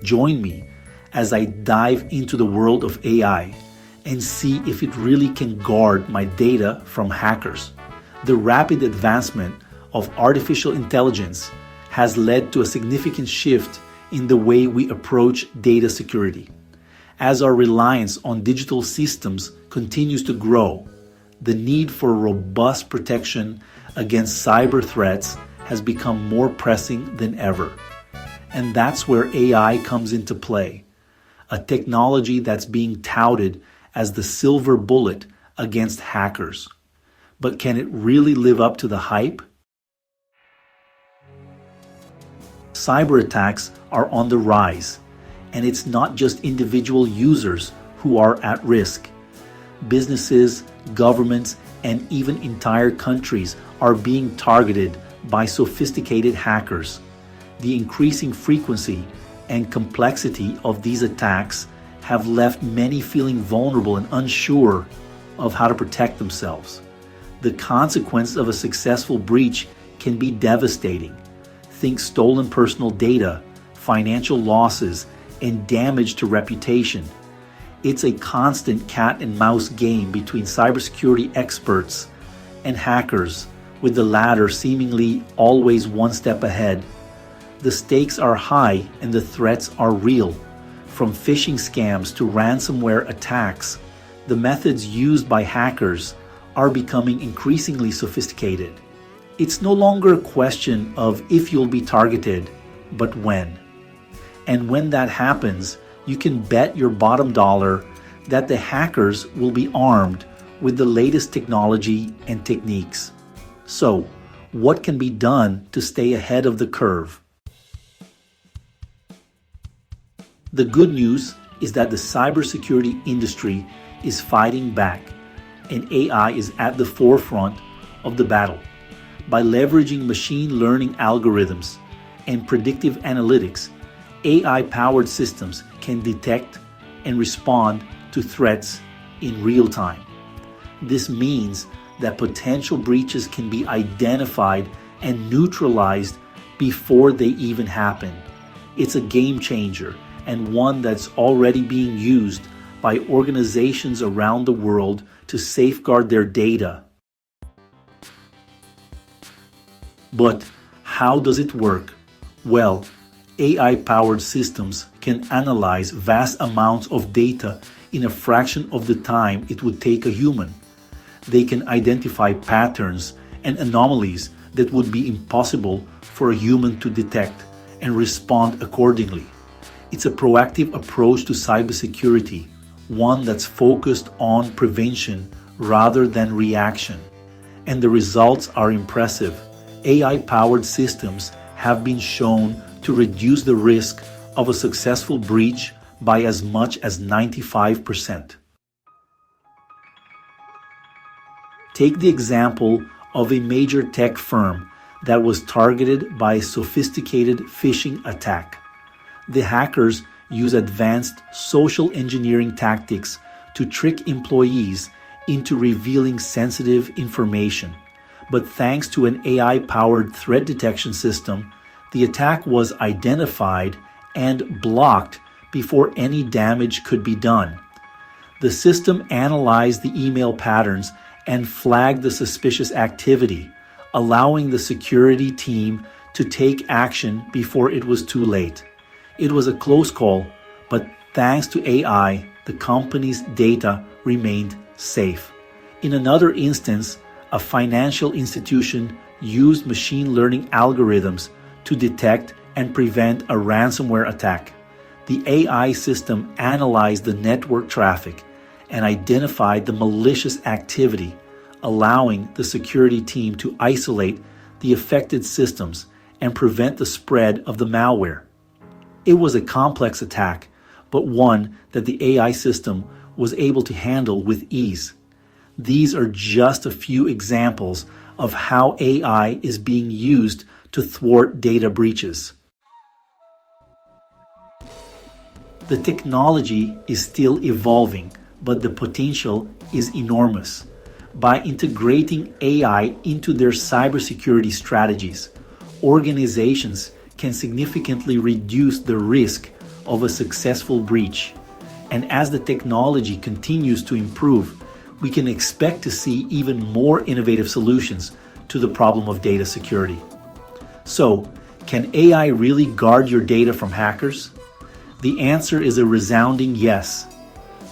Join me as I dive into the world of AI and see if it really can guard my data from hackers. The rapid advancement of artificial intelligence has led to a significant shift in the way we approach data security. As our reliance on digital systems continues to grow, the need for robust protection against cyber threats has become more pressing than ever. And that's where AI comes into play, a technology that's being touted as the silver bullet against hackers. But can it really live up to the hype? Cyber attacks are on the rise, and it's not just individual users who are at risk. Businesses, governments, and even entire countries are being targeted by sophisticated hackers. The increasing frequency and complexity of these attacks have left many feeling vulnerable and unsure of how to protect themselves. The consequence of a successful breach can be devastating. Think stolen personal data, financial losses, and damage to reputation. It's a constant cat and mouse game between cybersecurity experts and hackers, with the latter seemingly always one step ahead. The stakes are high and the threats are real. From phishing scams to ransomware attacks, the methods used by hackers are becoming increasingly sophisticated. It's no longer a question of if you'll be targeted, but when. And when that happens, you can bet your bottom dollar that the hackers will be armed with the latest technology and techniques. So, what can be done to stay ahead of the curve? The good news is that the cybersecurity industry is fighting back, and AI is at the forefront of the battle. By leveraging machine learning algorithms and predictive analytics, AI-powered systems can detect and respond to threats in real time. This means that potential breaches can be identified and neutralized before they even happen. It's a game changer, and one that's already being used by organizations around the world to safeguard their data. But how does it work? Well, AI-powered systems can analyze vast amounts of data in a fraction of the time it would take a human. They can identify patterns and anomalies that would be impossible for a human to detect and respond accordingly. It's a proactive approach to cybersecurity, one that's focused on prevention rather than reaction. And the results are impressive. AI-powered systems have been shown to reduce the risk of a successful breach by as much as 95%. Take the example of a major tech firm that was targeted by a sophisticated phishing attack. The hackers use advanced social engineering tactics to trick employees into revealing sensitive information. But thanks to an AI-powered threat detection system, the attack was identified and blocked before any damage could be done. The system analyzed the email patterns and flagged the suspicious activity, allowing the security team to take action before it was too late. It was a close call, but thanks to AI, the company's data remained safe. In another instance, a financial institution used machine learning algorithms to detect and prevent a ransomware attack. The AI system analyzed the network traffic and identified the malicious activity, allowing the security team to isolate the affected systems and prevent the spread of the malware. It was a complex attack, but one that the AI system was able to handle with ease. These are just a few examples of how AI is being used to thwart data breaches. The technology is still evolving, but the potential is enormous. By integrating AI into their cybersecurity strategies, organizations can significantly reduce the risk of a successful breach. And as the technology continues to improve, we can expect to see even more innovative solutions to the problem of data security. So, can AI really guard your data from hackers? The answer is a resounding yes.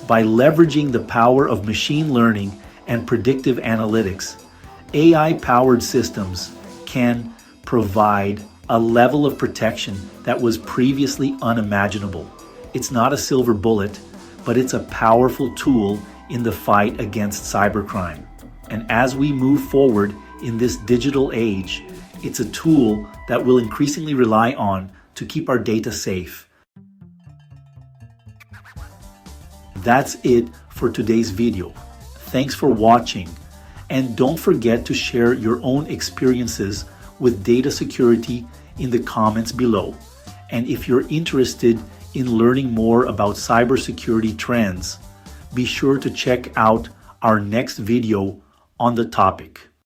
By leveraging the power of machine learning and predictive analytics, AI-powered systems can provide a level of protection that was previously unimaginable. It's not a silver bullet, but it's a powerful tool in the fight against cybercrime. And as we move forward in this digital age, it's a tool that we'll increasingly rely on to keep our data safe. That's it for today's video. Thanks for watching, and don't forget to share your own experiences with data security in the comments below. And if you're interested in learning more about cybersecurity trends, be sure to check out our next video on the topic.